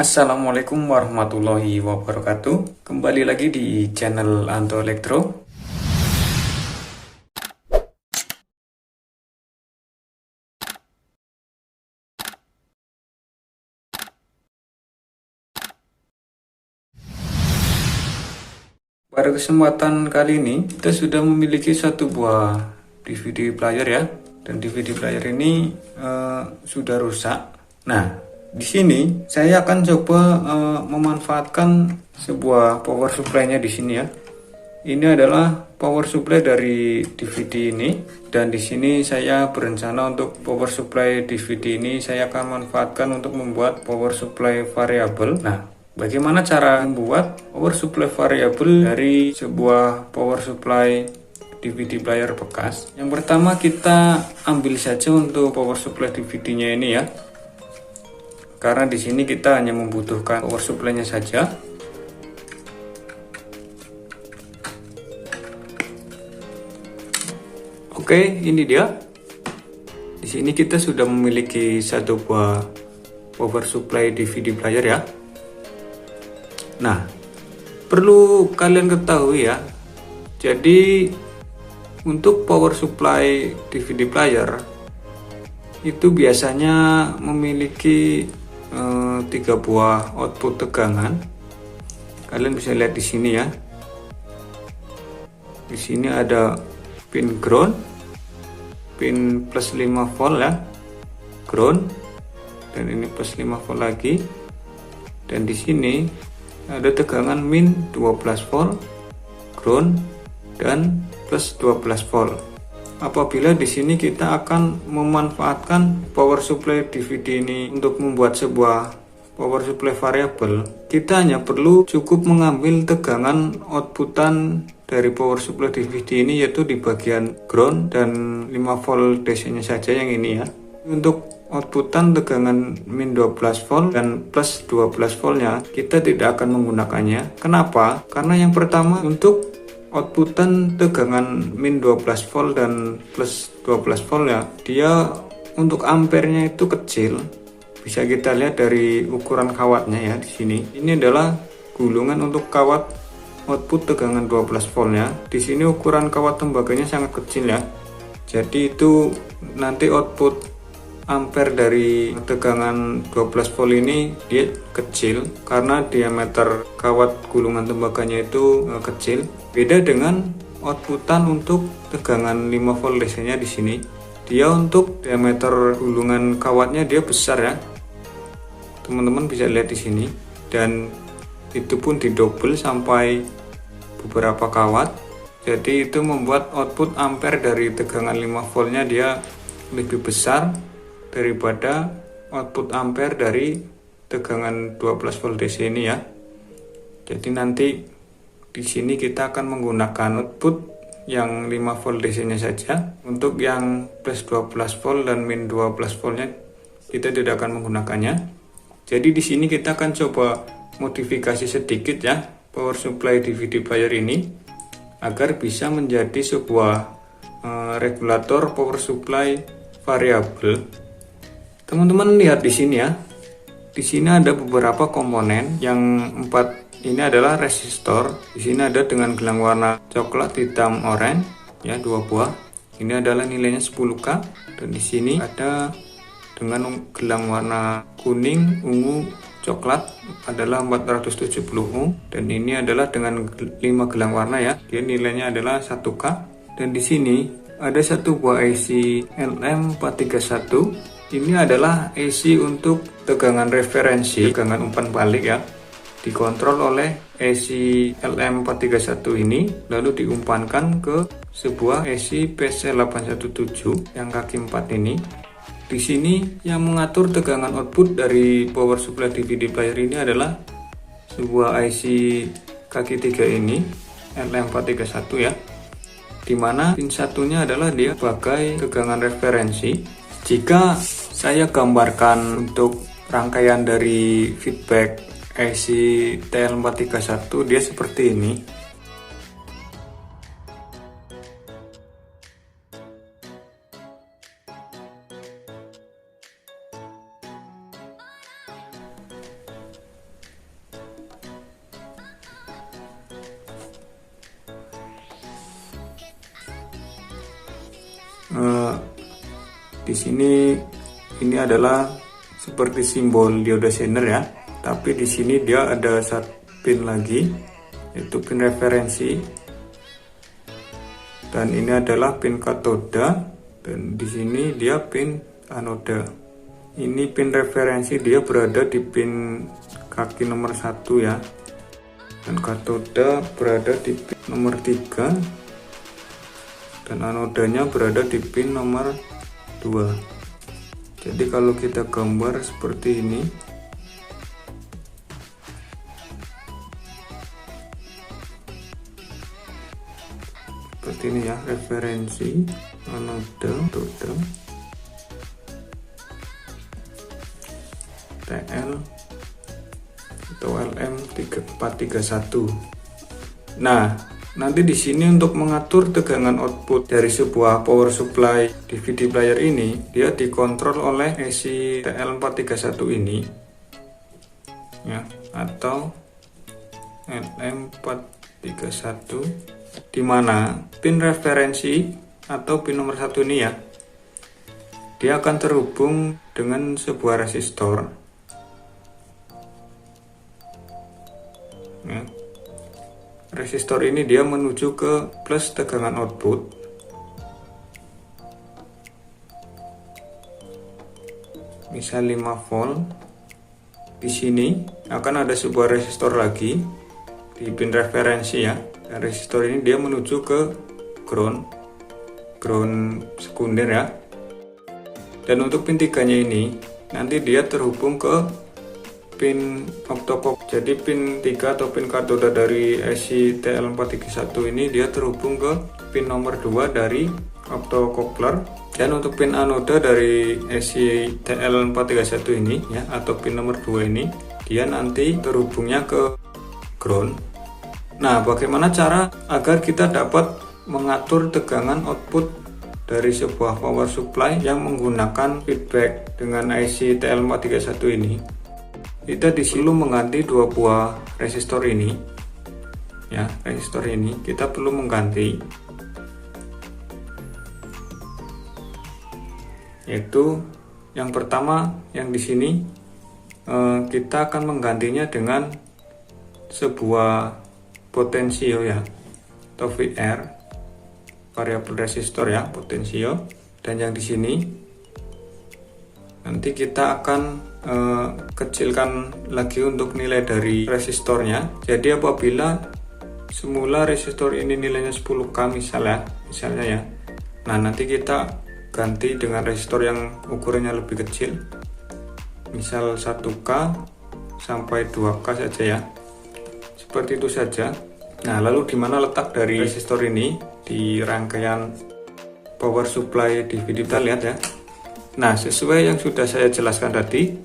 Assalamualaikum warahmatullahi wabarakatuh. Kembali lagi di channel Anto Elektro. Pada kesempatan kali ini kita sudah memiliki satu buah DVD player ya, dan DVD player ini sudah rusak. Nah, di sini saya akan coba memanfaatkan sebuah power supply-nya di sini ya. Ini adalah power supply dari DVD ini, dan di sini saya berencana untuk power supply DVD ini saya akan manfaatkan untuk membuat power supply variabel. Nah, bagaimana cara membuat power supply variabel dari sebuah power supply DVD player bekas? Yang pertama kita ambil saja untuk power supply DVD-nya ini ya. Karena di sini kita hanya membutuhkan power supply-nya saja. Oke, ini dia. Di sini kita sudah memiliki satu buah power supply DVD player ya. Nah, perlu kalian ketahui ya. Jadi untuk power supply DVD player itu biasanya memiliki 3 buah output tegangan. Kalian bisa lihat di sini ya. Di sini ada pin ground, pin plus 5 volt ya, ground, dan ini plus 5 volt lagi. Dan di sini ada tegangan min 12 volt, ground, dan plus 12 volt. Apabila di sini kita akan memanfaatkan power supply DVD ini untuk membuat sebuah power supply variabel, kita hanya perlu cukup mengambil tegangan outputan dari power supply DVD ini, yaitu di bagian ground dan 5 volt DC nya saja yang ini ya. Untuk outputan tegangan min 12 volt dan plus 12 voltnya kita tidak akan menggunakannya. Kenapa? Karena yang pertama, untuk outputan tegangan min 12 volt dan plus 12 volt ya, dia untuk ampernya itu kecil. Bisa kita lihat dari ukuran kawatnya ya di sini. Ini adalah gulungan untuk kawat output tegangan 12 voltnya. Di sini ukuran kawat tembaganya sangat kecil ya. Jadi itu nanti output ampere dari tegangan 12 volt ini dia kecil karena diameter kawat gulungan tembaganya itu kecil. Beda dengan outputan untuk tegangan 5 volt DC-nya di sini. Dia untuk diameter gulungan kawatnya dia besar ya. Teman-teman bisa lihat di sini, dan itu pun didouble sampai beberapa kawat. Jadi itu membuat output ampere dari tegangan 5 voltnya dia lebih besar daripada output ampere dari tegangan 12 volt DC ini ya. Jadi nanti di sini kita akan menggunakan output yang 5 volt DC nya saja. Untuk yang plus 12 volt dan min 12 voltnya kita tidak akan menggunakannya. Jadi di sini kita akan coba modifikasi sedikit ya power supply DVD player ini agar bisa menjadi sebuah regulator power supply variabel. Teman-teman lihat di sini ya. Di sini ada beberapa komponen. Yang 4 ini adalah resistor. Di sini ada dengan gelang warna coklat, hitam, oranye ya, 2 buah. Ini adalah nilainya 10K, dan di sini ada dengan gelang warna kuning, ungu, coklat adalah 470 ohm, dan ini adalah dengan 5 gelang warna ya. Dia nilainya adalah 1K. Dan di sini ada satu buah AC LM431. Ini adalah AC untuk tegangan referensi, tegangan umpan balik ya. Dikontrol oleh AC LM431 ini lalu diumpankan ke sebuah AC PC817 yang kaki 4 ini. Di sini yang mengatur tegangan output dari power supply DVD player ini adalah sebuah IC kaki 3 ini LM431 ya, dimana pin satunya adalah dia sebagai tegangan referensi. Jika saya gambarkan untuk rangkaian dari feedback IC TL431, dia seperti ini. Di sini ini adalah seperti simbol dioda zener ya, tapi di sini dia ada satu pin lagi, yaitu pin referensi, dan ini adalah pin katoda, dan di sini dia pin anoda. Ini pin referensi, dia berada di pin kaki nomor 1 ya, dan katoda berada di pin nomor 3, dan anodanya berada di pin nomor 2. Jadi kalau kita gambar seperti ini, seperti ini ya, referensi, anoda, katoda, TL atau LM3431. Nah, nanti di sini untuk mengatur tegangan output dari sebuah power supply DVD player ini, dia dikontrol oleh AC TL431 ini ya, atau LM431, di mana pin referensi atau pin nomor 1 ini ya, dia akan terhubung dengan sebuah resistor ya. Resistor ini dia menuju ke plus tegangan output, misal 5 volt. Di sini akan ada sebuah resistor lagi di pin referensi ya. Dan resistor ini dia menuju ke ground sekunder ya. Dan untuk pin 3-nya ini nanti dia terhubung ke pin optokok. Jadi pin 3 atau pin katoda dari AC TL431 ini dia terhubung ke pin nomor 2 dari optocoupler. Dan untuk pin anoda dari AC TL431 ini ya, atau pin nomor 2 ini, dia nanti terhubungnya ke ground. Nah, bagaimana cara agar kita dapat mengatur tegangan output dari sebuah power supply yang menggunakan feedback dengan IC TL431 ini? Kita disuruh mengganti 2 buah resistor ini ya, resistor ini kita perlu mengganti, yaitu yang pertama yang di sini kita akan menggantinya dengan sebuah potensio ya, atau VR, variabel resistor ya, potensio. Dan yang di sini nanti kita akan kecilkan lagi untuk nilai dari resistornya. Jadi apabila semula resistor ini nilainya 10K misalnya ya, nah nanti kita ganti dengan resistor yang ukurannya lebih kecil, misal 1K sampai 2K saja ya, seperti itu saja. Nah, lalu di mana letak dari resistor ini di rangkaian power supply DVD, kita lihat ya. Nah, sesuai yang sudah saya jelaskan tadi,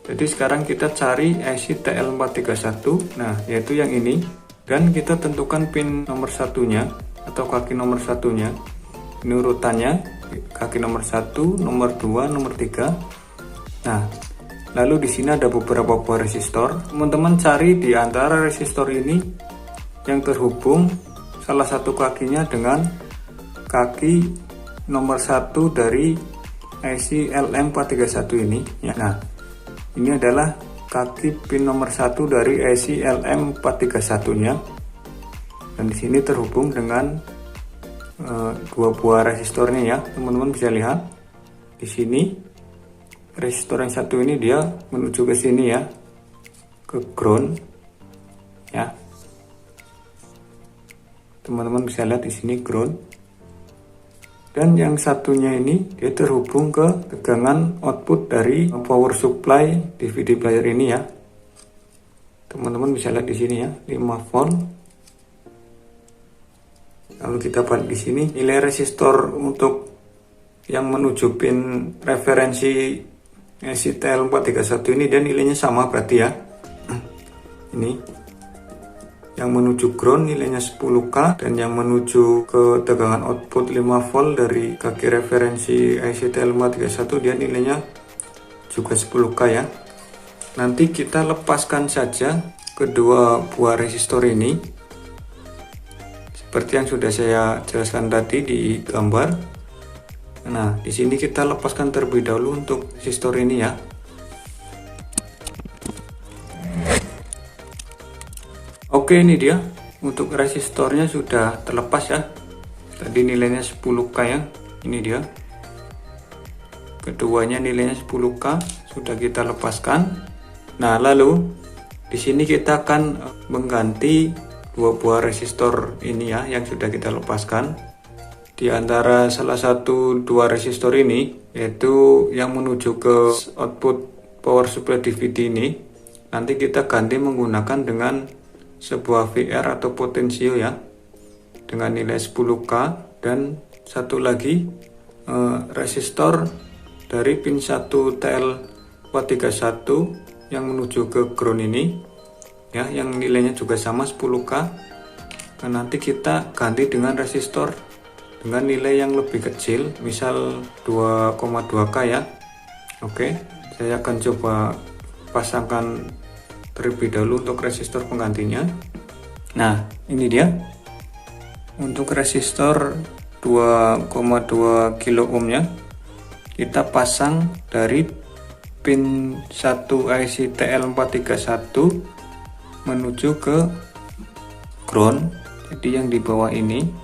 jadi sekarang kita cari IC TL431, nah yaitu yang ini, dan kita tentukan pin nomor 1-nya atau kaki nomor 1-nya. Ini urutannya, kaki nomor 1, nomor 2, nomor 3. Nah, lalu di sini ada beberapa buah resistor. Teman-teman cari di antara resistor ini yang terhubung salah satu kakinya dengan kaki nomor 1 dari IC LM431 ini ya. Nah, ini adalah kaki pin nomor 1 dari IC LM431-nya, dan di sini terhubung dengan 2 buah resistornya ya. Teman-teman bisa lihat di sini resistor yang satu ini dia menuju ke sini ya, ke ground ya. Teman-teman bisa lihat di sini ground. Dan yang satunya ini dia terhubung ke tegangan output dari power supply DVD player ini ya. Teman-teman bisa lihat di sini ya, 5 volt. Lalu kita balik di sini, nilai resistor untuk yang menuju pin referensi STL431 ini dan nilainya sama berarti ya. Ini yang menuju ground nilainya 10K, dan yang menuju ke tegangan output 5 volt dari kaki referensi ICTL431 dia nilainya juga 10K ya. Nanti kita lepaskan saja kedua buah resistor ini seperti yang sudah saya jelaskan tadi di gambar. Nah, di sini kita lepaskan terlebih dahulu untuk resistor ini ya. Oke, ini dia untuk resistornya sudah terlepas ya. Tadi nilainya 10K ya. Ini dia. Keduanya nilainya 10K sudah kita lepaskan. Nah, lalu di sini kita akan mengganti dua buah resistor ini ya yang sudah kita lepaskan. Di antara salah satu dua resistor ini, yaitu yang menuju ke output power supply DVD ini, nanti kita ganti menggunakan dengan sebuah VR atau potensio ya, dengan nilai 10K, dan satu lagi resistor dari pin 1 TL431 yang menuju ke ground ini ya, yang nilainya juga sama 10K. Nah, nanti kita ganti dengan resistor dengan nilai yang lebih kecil, misal 2,2K ya. Oke, saya akan coba pasangkan terlebih dahulu untuk resistor penggantinya. Nah, ini dia untuk resistor 2,2 kilo ohm ya. Kita pasang dari pin 1 IC TL431 menuju ke ground, jadi yang di bawah ini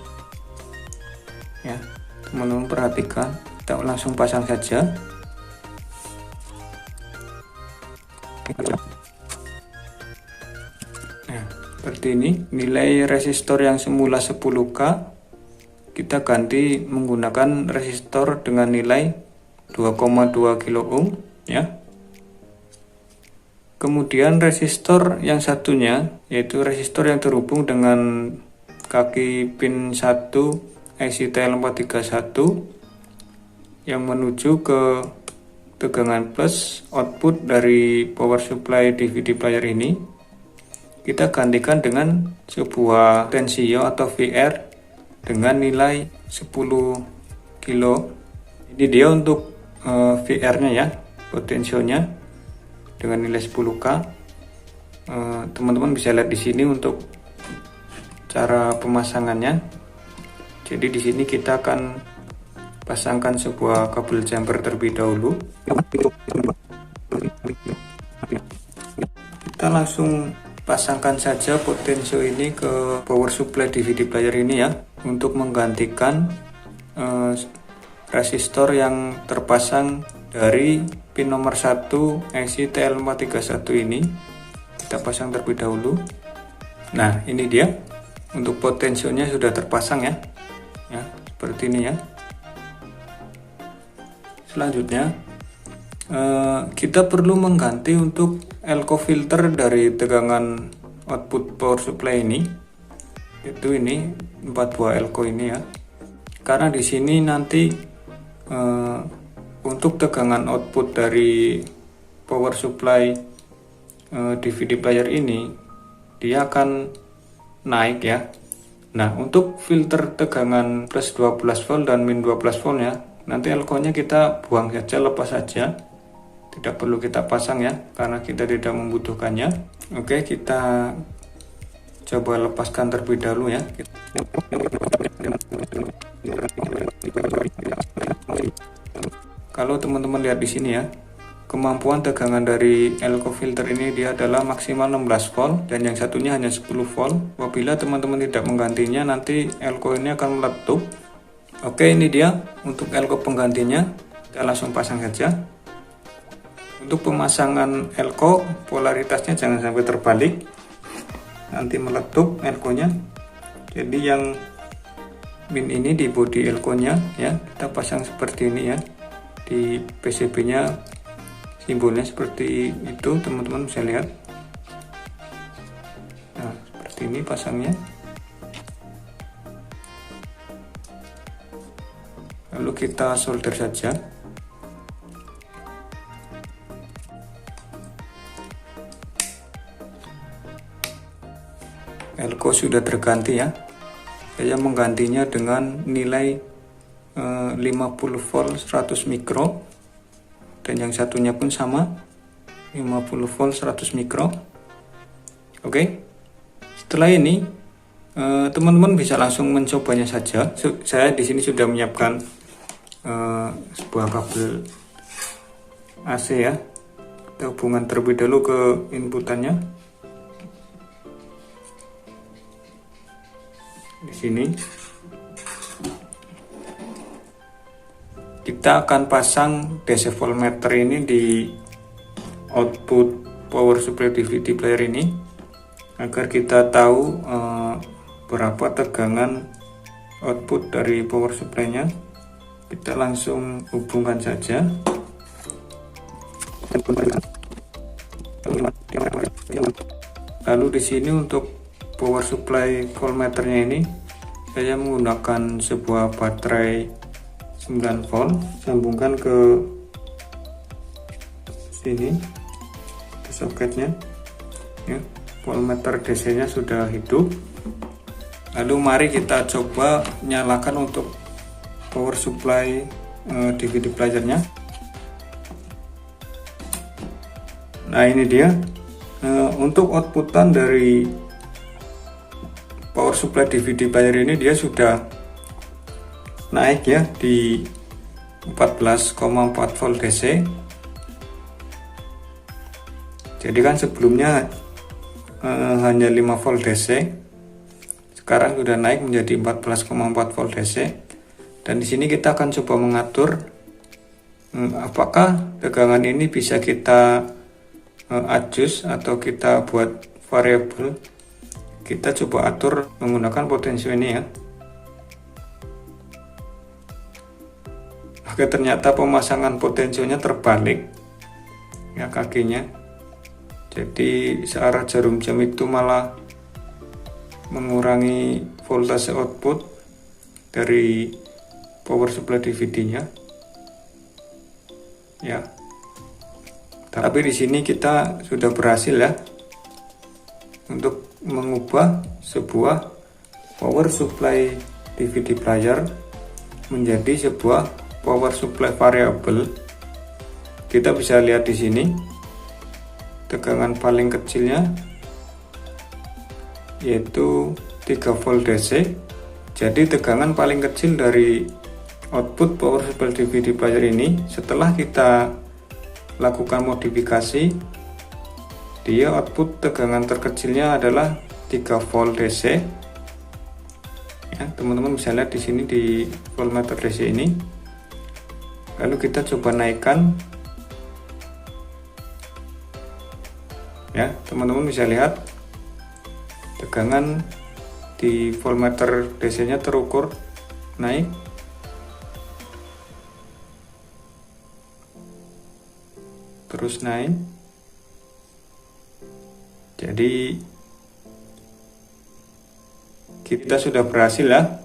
ya. Teman-teman perhatikan, kita langsung pasang saja. Nah, seperti ini. Nilai resistor yang semula 10K kita ganti menggunakan resistor dengan nilai 2,2 kilo ohm ya. Kemudian resistor yang satunya, yaitu resistor yang terhubung dengan kaki pin 1 IC TL431 yang menuju ke tegangan plus output dari power supply DVD player ini, kita gantikan dengan sebuah potensio atau VR dengan nilai 10 kilo. Ini dia untuk VR-nya ya, potensionya dengan nilai 10K. Teman-teman bisa lihat di sini untuk cara pemasangannya. Jadi di sini kita akan pasangkan sebuah kabel jumper terlebih dahulu. Kita langsung pasangkan saja potensio ini ke power supply DVD player ini ya, untuk menggantikan resistor yang terpasang dari pin nomor 1 IC TL431 ini. Kita pasang terlebih dahulu. Nah, ini dia untuk potensionya sudah terpasang ya, seperti ini ya. Selanjutnya kita perlu mengganti untuk elko filter dari tegangan output power supply ini, yaitu ini 4 buah elko ini ya. Karena di sini nanti untuk tegangan output dari power supply DVD player ini dia akan naik ya. Nah, untuk filter tegangan plus 12 volt dan min 12 volt ya, nanti elko-nya kita buang saja, lepas saja, tidak perlu kita pasang ya, karena kita tidak membutuhkannya. Oke, kita coba lepaskan terlebih dahulu ya. Kalau teman-teman lihat di sini ya, kemampuan tegangan dari elko filter ini dia adalah maksimal 16 volt dan yang satunya hanya 10 volt. Apabila teman-teman tidak menggantinya, nanti elko ini akan meletup. Oke, ini dia untuk elko penggantinya. Kita langsung pasang saja. Untuk pemasangan elko, polaritasnya jangan sampai terbalik, nanti meletup elko-nya. Jadi yang min ini di bodi elko-nya ya, kita pasang seperti ini ya. Di PCB-nya simbolnya seperti itu, teman-teman bisa lihat. Nah, seperti ini pasangnya. Lalu kita solder saja. Elko sudah terganti ya. Saya menggantinya dengan nilai 50 volt 100 mikro, dan yang satunya pun sama 50 volt 100 mikro. Oke, setelah ini teman-teman bisa langsung mencobanya saja. Saya di sini sudah menyiapkan sebuah kabel AC ya. Kita hubungkan terlebih dahulu ke inputannya. Di sini kita akan pasang DC voltmeter ini di output power supply DVD player ini agar kita tahu berapa tegangan output dari power supply-nya. Kita langsung hubungkan saja. Lalu di sini untuk power supply voltmeternya ini saya menggunakan sebuah baterai 9 volt, sambungkan ke sini ke soketnya ya. Voltmeter DC nya sudah hidup. Lalu mari kita coba nyalakan untuk power supply DVD playernya. Nah ini dia untuk outputan dari power supply DVD player ini, dia sudah naik ya di 14,4 volt DC. Jadi kan sebelumnya hanya 5 volt DC, sekarang sudah naik menjadi 14,4 volt DC. Dan di sini kita akan coba mengatur apakah tegangan ini bisa kita adjust atau kita buat variabel. Kita coba atur menggunakan potensio ini ya. Oke, ternyata pemasangan potensionya terbalik ya kakinya. Jadi searah jarum jam itu malah mengurangi voltase output dari power supply DVD-nya. Ya. Tapi di sini kita sudah berhasil ya untuk mengubah sebuah power supply DVD player menjadi sebuah power supply variable. Kita bisa lihat di sini tegangan paling kecilnya yaitu 3 volt DC. Jadi tegangan paling kecil dari output power supply DVD player ini setelah kita lakukan modifikasi, dia output tegangan terkecilnya adalah 3 volt DC. Ya, teman-teman bisa lihat di sini di voltmeter DC ini. Lalu kita coba naikkan. Ya, teman-teman bisa lihat tegangan di voltmeter DC-nya terukur naik. Terus naik. Jadi kita sudah berhasil ya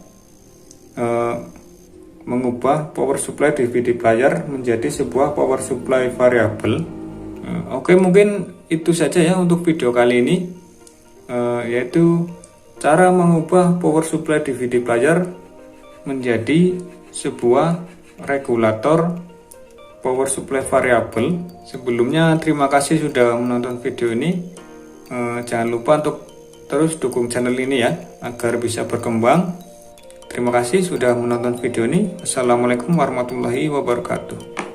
mengubah power supply DVD player menjadi sebuah power supply variable. Oke, mungkin itu saja ya untuk video kali ini, yaitu cara mengubah power supply DVD player menjadi sebuah regulator power supply variable. Sebelumnya terima kasih sudah menonton video ini. Jangan lupa untuk terus dukung channel ini ya agar bisa berkembang. Terima kasih sudah menonton video ini. Assalamualaikum warahmatullahi wabarakatuh.